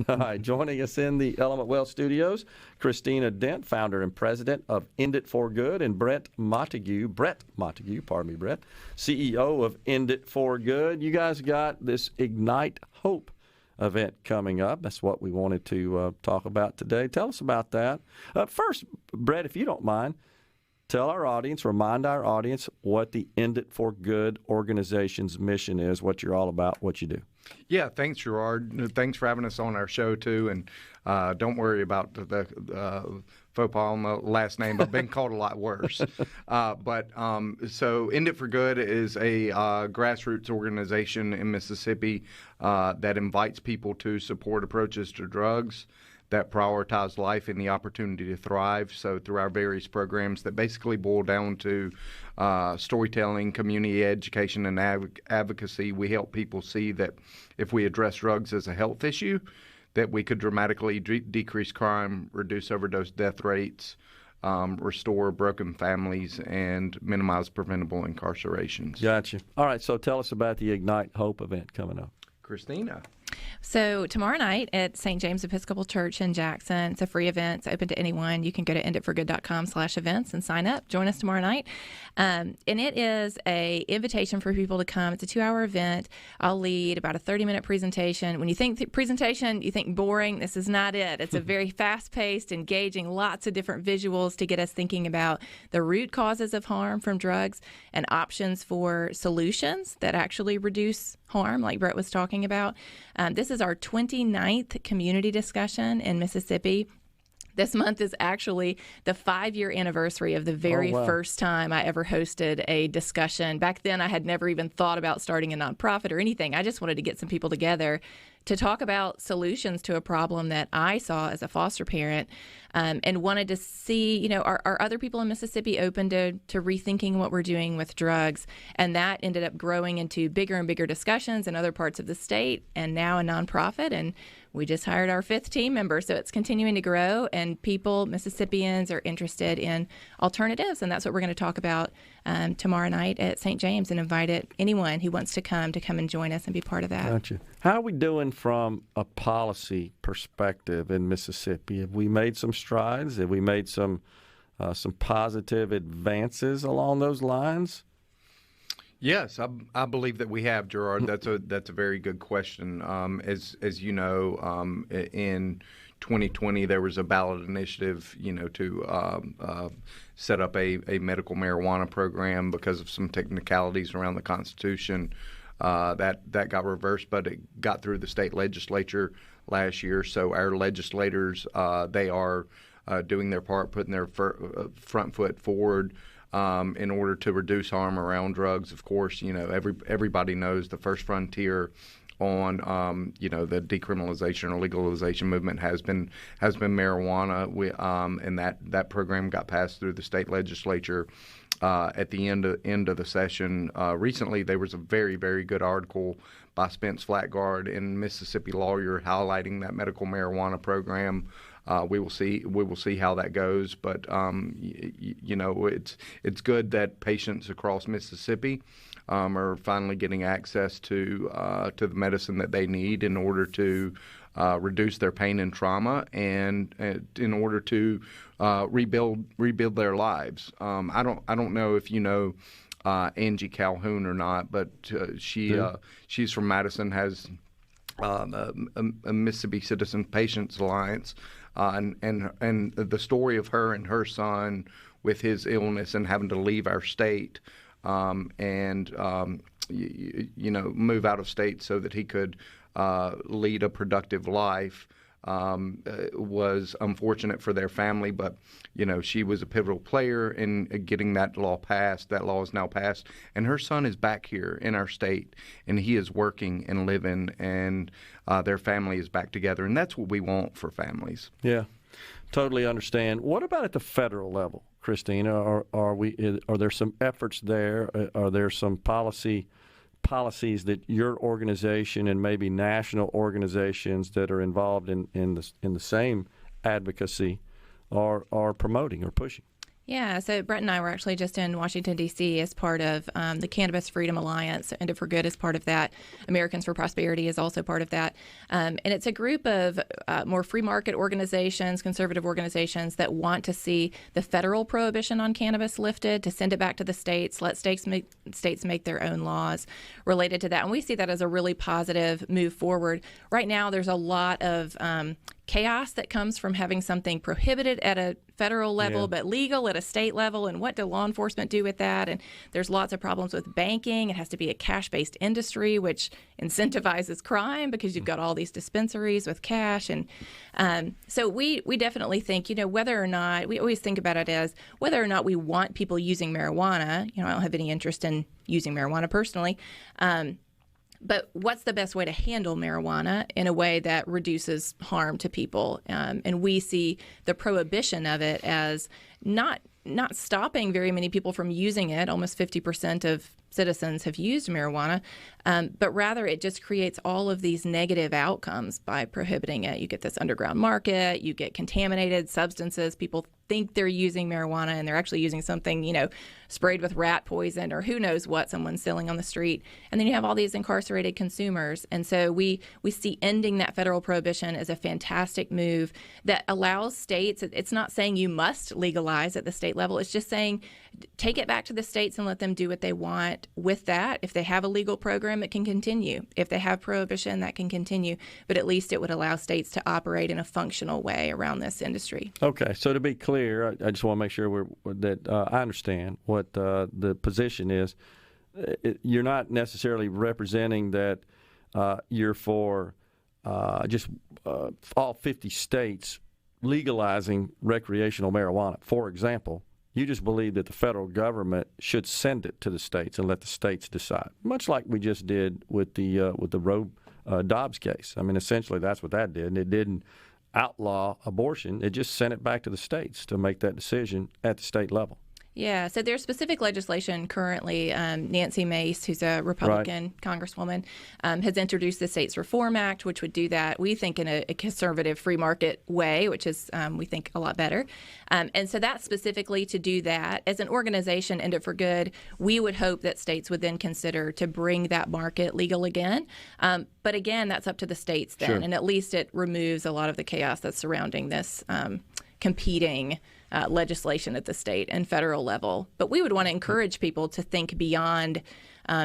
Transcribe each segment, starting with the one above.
All right, joining us in the Element Wealth Studios, Christina Dent, founder and president of End It For Good, and Brett Montague, CEO of End It For Good. You guys got this Ignite Hope event coming up. That's what we wanted to talk about today. Tell us about that. First, Brett, if you don't mind, tell our audience, remind our audience what the End It For Good organization's mission is, what you're all about, what you do. Yeah, thanks, Gerard. Thanks for having us on our show, too. And don't worry about the faux pas on the last name. I've been called a lot worse. So End It For Good is a grassroots organization in Mississippi that invites people to support approaches to drugs that prioritize life and the opportunity to thrive. So through our various programs that basically boil down to storytelling, community education, and advocacy, we help people see that if we address drugs as a health issue, that we could dramatically decrease crime, reduce overdose death rates, restore broken families, and minimize preventable incarcerations. Gotcha. All right, so tell us about the Ignite Hope event coming up. Christina. So tomorrow night at St. James Episcopal Church in Jackson, it's a free event. It's open to anyone. You can go to enditforgood.com/events and sign up. Join us tomorrow night. And it is a invitation for people to come. It's a 2-hour event. I'll lead about a 30-minute presentation. When you think presentation, you think boring. This is not it. It's a very fast-paced, engaging, lots of different visuals to get us thinking about the root causes of harm from drugs and options for solutions that actually reduce harm, like Brett was talking about. This is our 29th community discussion in Mississippi. This month is actually the 5-year anniversary of the very first time I ever hosted a discussion. Back then, I had never even thought about starting a nonprofit or anything. I just wanted to get some people together to talk about solutions to a problem that I saw as a foster parent, and wanted to see, are other people in Mississippi open to rethinking what we're doing with drugs? And that ended up growing into bigger and bigger discussions in other parts of the state, and now a nonprofit. And we just hired our 5th team member, so it's continuing to grow, and Mississippians are interested in alternatives, and that's what we're going to talk about tomorrow night at St. James, and invite anyone who wants to come and join us and be part of that. Gotcha. How are we doing from a policy perspective in Mississippi? Have we made some strides? Have we made some positive advances along those lines? Yes, I believe that we have, Gerard. That's a very good question. As you know, in 2020 there was a ballot initiative, to set up a medical marijuana program because of some technicalities around the Constitution. That got reversed, but it got through the state legislature last year. So our legislators, they are doing their part, putting their front foot forward. In order to reduce harm around drugs. Of course, everybody knows the first frontier on the decriminalization or legalization movement has been marijuana. And that program got passed through the state legislature at the end of the session. Recently, there was a very, very good article by Spence Flatguard in Mississippi Lawyer highlighting that medical marijuana program. We will see how that goes, but it's good that patients across Mississippi are finally getting access to the medicine that they need in order to reduce their pain and trauma, and in order to rebuild their lives. I don't know if you know Angie Calhoun or not, but she's from Madison, has a Mississippi Citizen Patients Alliance. And the story of her and her son with his illness and having to leave our state and move out of state so that he could lead a productive life was unfortunate for their family. But, she was a pivotal player in getting that law passed. That law is now passed. And her son is back here in our state, and he is working and living, and their family is back together. And that's what we want for families. Yeah, totally understand. What about at the federal level, Christina? Are there some efforts there? Are there some policies that your organization and maybe national organizations that are involved in the same advocacy are promoting or pushing? Yeah, so Brett and I were actually just in Washington, D.C. as part of the Cannabis Freedom Alliance. End It for Good is part of that. Americans for Prosperity is also part of that. And it's a group of more free market organizations, conservative organizations that want to see the federal prohibition on cannabis lifted, to send it back to the states, let states make their own laws related to that. And we see that as a really positive move forward. Right now, there's a lot of chaos that comes from having something prohibited at a federal level but legal at a state level, and what do law enforcement do with that? And there's lots of problems with banking. It has to be a cash-based industry, which incentivizes crime because you've got all these dispensaries with cash. And so we definitely think, whether or not, we always think about it as whether or not we want people using marijuana. I don't have any interest in using marijuana personally. But what's the best way to handle marijuana in a way that reduces harm to people? And we see the prohibition of it as not stopping very many people from using it. Almost 50% of citizens have used marijuana, but rather it just creates all of these negative outcomes by prohibiting it. You get this underground market, you get contaminated substances. People think they're using marijuana and they're actually using something, sprayed with rat poison or who knows what someone's selling on the street. And then you have all these incarcerated consumers. And so we see ending that federal prohibition as a fantastic move that allows states, it's not saying you must legalize at the state level, it's just saying take it back to the states and let them do what they want with that. If they have a legal program, it can continue. If they have prohibition, that can continue. But at least it would allow states to operate in a functional way around this industry. Okay, so to be clear, I just want to make sure that I understand what the position is. You're not necessarily representing that you're for just all 50 states legalizing recreational marijuana. For example, you just believe that the federal government should send it to the states and let the states decide, much like we just did with the Roe Dobbs case. I mean, essentially that's what that did. And it didn't outlaw abortion. It just sent it back to the states to make that decision at the state level. Yeah, so there's specific legislation currently. Nancy Mace, who's a Republican congresswoman, has introduced the States Reform Act, which would do that, we think, in a conservative free market way, which is, we think, a lot better. And so that's specifically to do that. As an organization, End It for Good, we would hope that states would then consider to bring that market legal again. But again, that's up to the states then. Sure. And at least it removes a lot of the chaos that's surrounding this competing legislation at the state and federal level. But we would want to encourage people to think beyond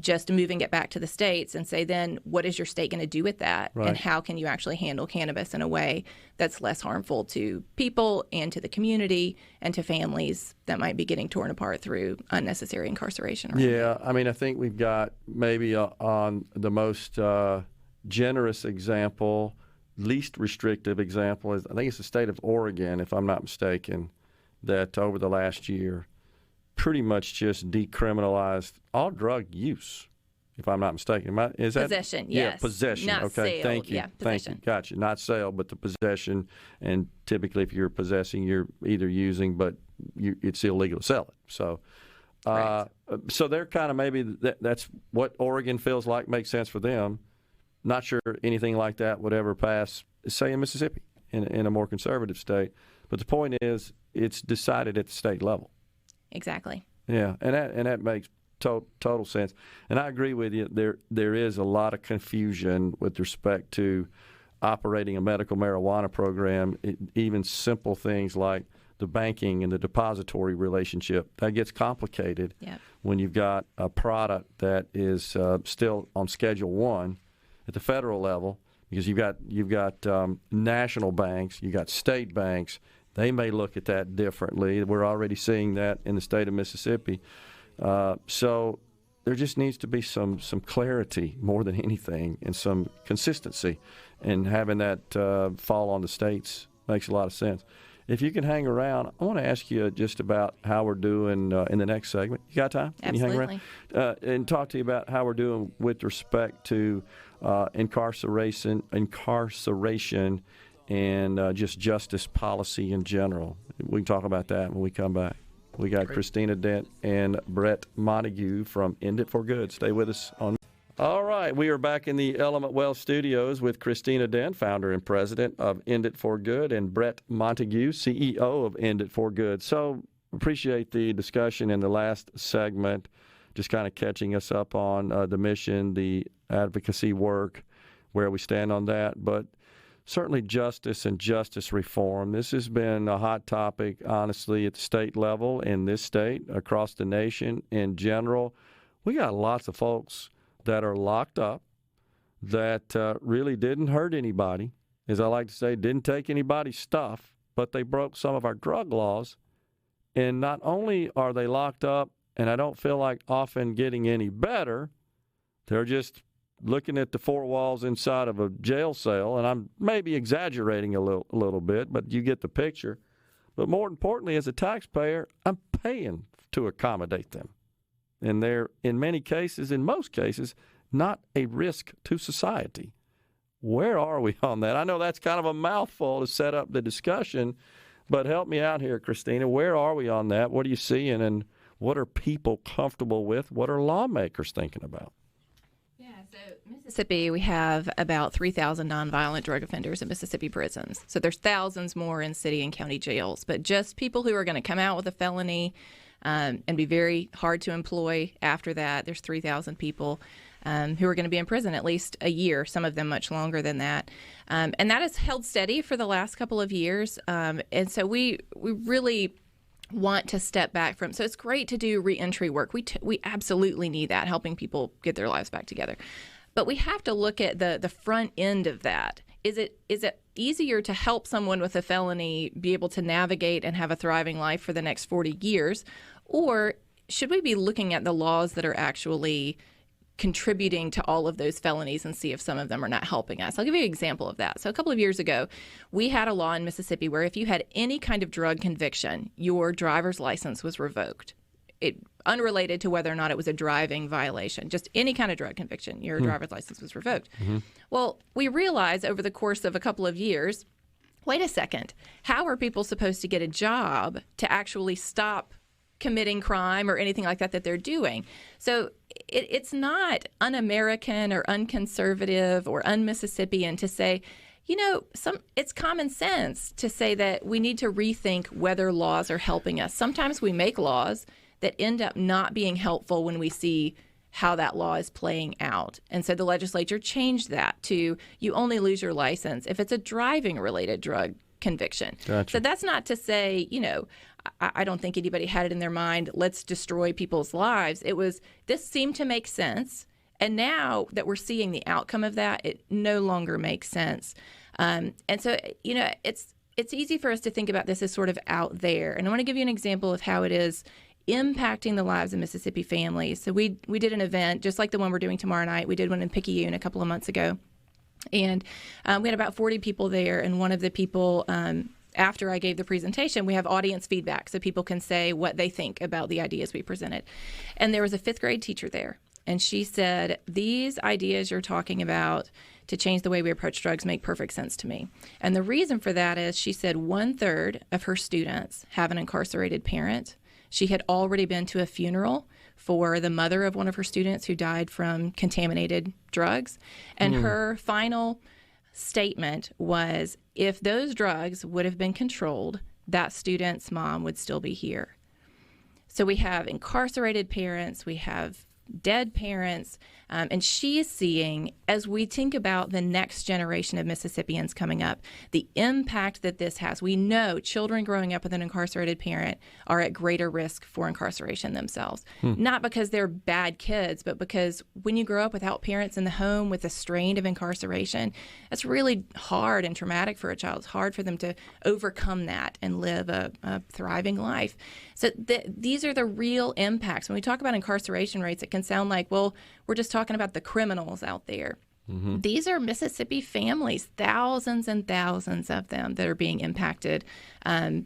just moving it back to the states and say, then what is your state going to do with that? Right. And how can you actually handle cannabis in a way that's less harmful to people and to the community and to families that might be getting torn apart through unnecessary incarceration? Yeah, I mean, I think we've got maybe on the most generous example, least restrictive example is, I think it's the state of Oregon, if I'm not mistaken, that over the last year pretty much just decriminalized all drug use, if I'm not mistaken. Is that possession? Yeah, yes. possession. Not okay, sale. thank you. Yeah, thank you. Gotcha. Not sale, but the possession. And typically, if you're possessing, you're either using, but it's illegal to sell it. So, so they're kind of maybe that's what Oregon feels like makes sense for them. Not sure anything like that would ever pass, say, in Mississippi, in a more conservative state. But the point is, it's decided at the state level. Exactly. Yeah, and that makes total sense. And I agree with you. There is a lot of confusion with respect to operating a medical marijuana program. Even simple things like the banking and the depository relationship, that gets complicated when you've got a product that is still on Schedule 1 at the federal level, because you've got national banks, you've got state banks. They may look at that differently. We're already seeing that in the state of Mississippi. So there just needs to be some clarity more than anything, and some consistency. And having that fall on the states makes a lot of sense. If you can hang around, I want to ask you just about how we're doing in the next segment. You got time? Can Absolutely. you hang around? And talk to you about how we're doing with respect to incarceration, and just justice policy in general. We can talk about that when we come back. We got Great. Christina Dent and Brett Montague from End It for Good. Stay with us on. All right, we are back in the Element Wealth studios with Christina Dent, founder and president of End It for Good, and Brett Montague, CEO of End It for Good. So, appreciate the discussion in the last segment, just kind of catching us up on the mission, the advocacy work, where we stand on that. But certainly justice and justice reform. This has been a hot topic, honestly, at the state level, in this state, across the nation in general. We got lots of folks that are locked up that really didn't hurt anybody, as I like to say, didn't take anybody's stuff, but they broke some of our drug laws. And not only are they locked up, and I don't feel like often getting any better, they're just looking at the four walls inside of a jail cell, and I'm maybe exaggerating a little bit, but you get the picture. But more importantly, as a taxpayer, I'm paying to accommodate them. And they're, in many cases, in most cases, not a risk to society. Where are we on that? I know that's kind of a mouthful to set up the discussion, but help me out here, Christina. Where are we on that? What are you seeing, and what are people comfortable with? What are lawmakers thinking about? So Mississippi, we have about 3,000 nonviolent drug offenders in Mississippi prisons. So there's thousands more in city and county jails. But just people who are going to come out with a felony and be very hard to employ after that, there's 3,000 people who are going to be in prison at least a year, some of them much longer than that. And that has held steady for the last couple of years. And so we really want to step back from. So it's great to do reentry work. We absolutely need that, helping people get their lives back together. But we have to look at the front end of that. Is it easier to help someone with a felony be able to navigate and have a thriving life for the next 40 years? Or should we be looking at the laws that are actually contributing to all of those felonies and see if some of them are not helping us? I'll give you an example of that. So a couple of years ago, we had a law in Mississippi where if you had any kind of drug conviction, your driver's license was revoked. Unrelated to whether or not it was a driving violation, just any kind of drug conviction, your driver's license was revoked. Mm-hmm. Well, we realized over the course of a couple of years, wait a second, how are people supposed to get a job to actually stop committing crime or anything like that they're doing? So it's not un-American or unconservative or un-Mississippian to say, it's common sense to say that we need to rethink whether laws are helping us. Sometimes we make laws that end up not being helpful when we see how that law is playing out. And so the legislature changed that to you only lose your license if it's a driving-related drug conviction. Gotcha. So that's not to say, I don't think anybody had it in their mind, let's destroy people's lives. It was, this seemed to make sense. And now that we're seeing the outcome of that, it no longer makes sense. And so, it's easy for us to think about this as sort of out there. And I want to give you an example of how it is impacting the lives of Mississippi families. So we did an event just like the one we're doing tomorrow night. We did one in Picayune a couple of months ago. And we had about 40 people there. And one of the people, after I gave the presentation, we have audience feedback so people can say what they think about the ideas we presented. And there was a fifth grade teacher there. And she said, these ideas you're talking about to change the way we approach drugs make perfect sense to me. And the reason for that is she said 1/3 of her students have an incarcerated parent. She had already been to a funeral for the mother of one of her students who died from contaminated drugs. And her final statement was, if those drugs would have been controlled, that student's mom would still be here. So we have incarcerated parents, we have dead parents, and she is seeing, as we think about the next generation of Mississippians coming up, the impact that this has. We know children growing up with an incarcerated parent are at greater risk for incarceration themselves. Not because they're bad kids, but because when you grow up without parents in the home with a strain of incarceration, it's really hard and traumatic for a child. It's hard for them to overcome that and live a thriving life. So these are the real impacts. When we talk about incarceration rates, it can sound like, well, we're just talking about the criminals out there. Mm-hmm. These are Mississippi families, thousands and thousands of them that are being impacted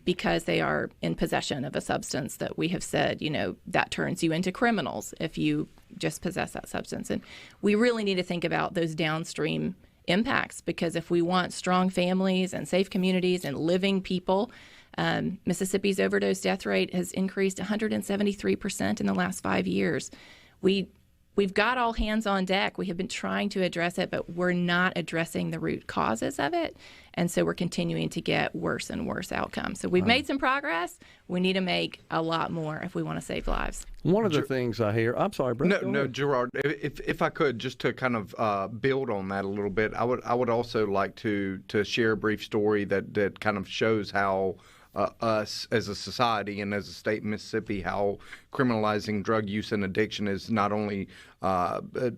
because they are in possession of a substance that we have said, that turns you into criminals if you just possess that substance. And we really need to think about those downstream impacts, because if we want strong families and safe communities and living people, Mississippi's overdose death rate has increased 173% in the last 5 years. We we've got all hands on deck. We have been trying to address it, but we're not addressing the root causes of it. And so we're continuing to get worse and worse outcomes. So we've made some progress. We need to make a lot more if we want to save lives. One of the things I hear, I'm sorry, Brett. No, Gerard, if I could, just to kind of build on that a little bit, I would also like to share a brief story that kind of shows how us as a society and as a state in Mississippi, how criminalizing drug use and addiction is not only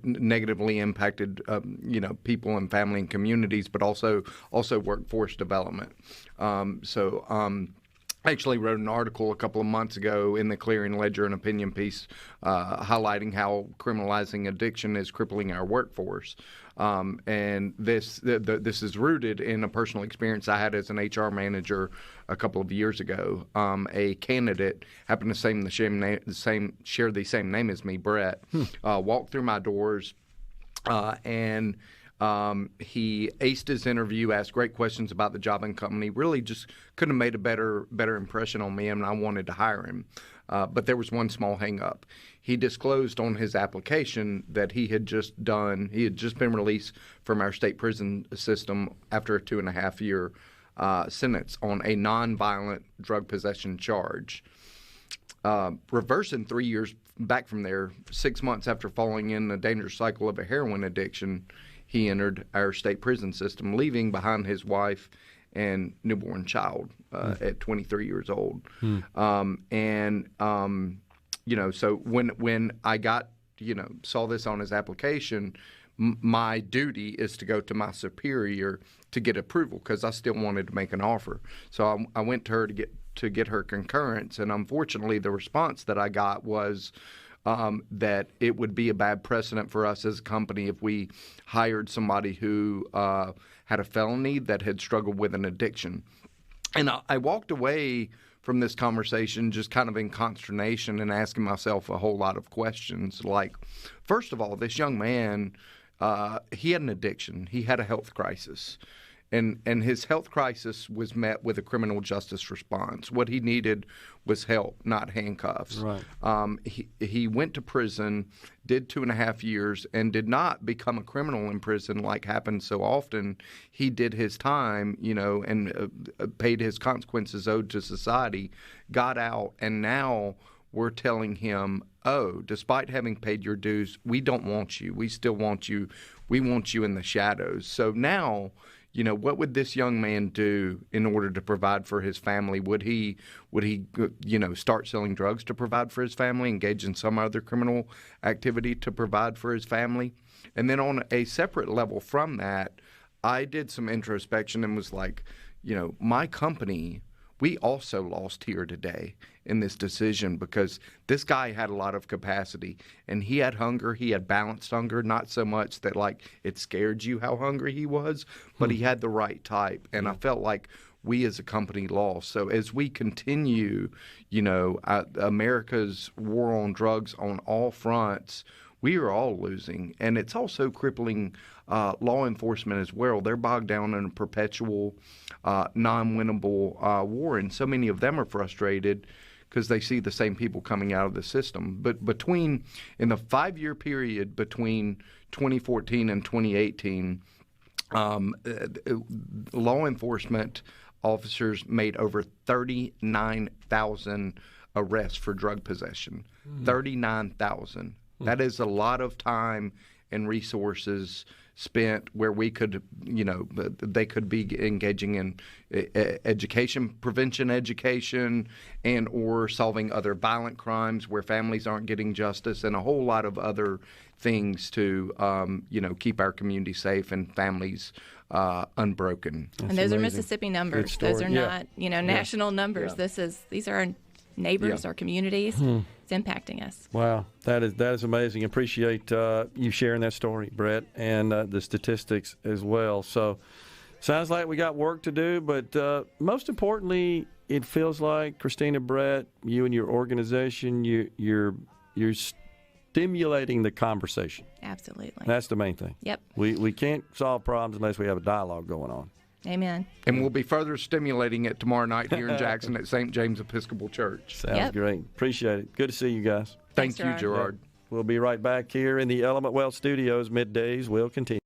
negatively impacted, people and family and communities, but also workforce development. I actually wrote an article a couple of months ago in the Clearing Ledger, an opinion piece, highlighting how criminalizing addiction is crippling our workforce. And this is rooted in a personal experience I had as an HR manager a couple of years ago. A candidate happened to share the same name as me, Brett, walked through my doors, and he aced his interview, asked great questions about the job and company, really just couldn't have made a better impression on me, and I wanted to hire him. But there was one small hang-up. He disclosed on his application that he had just been released from our state prison system after a 2.5-year sentence on a nonviolent drug possession charge. Reversing 3 years back from there, 6 months after falling in a dangerous cycle of a heroin addiction, he entered our state prison system, leaving behind his wife and newborn child at 23 years old. So when I saw this on his application, my duty is to go to my superior to get approval because I still wanted to make an offer. So I went to her to get her concurrence, and unfortunately the response that I got was that it would be a bad precedent for us as a company if we hired somebody who had a felony that had struggled with an addiction. And I walked away from this conversation just kind of in consternation and asking myself a whole lot of questions. Like, first of all, this young man, he had an addiction. He had a health crisis. And his health crisis was met with a criminal justice response. What he needed was help, not handcuffs. Right. He went to prison, did 2.5 years, and did not become a criminal in prison like happens so often. He did his time, and paid his consequences owed to society, got out, and now we're telling him, oh, despite having paid your dues, we don't want you. We still want you. We want you in the shadows. So now, what would this young man do in order to provide for his family? Would he start selling drugs to provide for his family, engage in some other criminal activity to provide for his family? And then on a separate level from that, I did some introspection and was like, my company, we also lost here today in this decision because this guy had a lot of capacity and he had hunger. He had balanced hunger, not so much that it scared you how hungry he was, but he had the right type. And I felt like we as a company lost. So as we continue, America's war on drugs on all fronts, we are all losing. And it's also crippling law enforcement as well. They're bogged down in a perpetual, non-winnable war. And so many of them are frustrated because they see the same people coming out of the system. But in the 5-year period between 2014 and 2018, law enforcement officers made over 39,000 arrests for drug possession. 39,000. That is a lot of time and resources spent where we could, they could be engaging in prevention education, and or solving other violent crimes where families aren't getting justice, and a whole lot of other things to, keep our community safe and families unbroken. That's and those amazing. Are Mississippi numbers. Those are not, national numbers. Yeah. These are our neighbors, our communities. It's impacting us. Wow, that is amazing. Appreciate you sharing that story, Brett, and the statistics as well. So, sounds like we got work to do, but most importantly, it feels like, Christina, Brett, you and your organization, you're stimulating the conversation. Absolutely. That's the main thing. Yep. We can't solve problems unless we have a dialogue going on. Amen. And we'll be further stimulating it tomorrow night here in Jackson at St. James Episcopal Church. Sounds great. Appreciate it. Good to see you guys. Thank you, Gerard. We'll be right back here in the Element Wealth Studios. Middays will continue.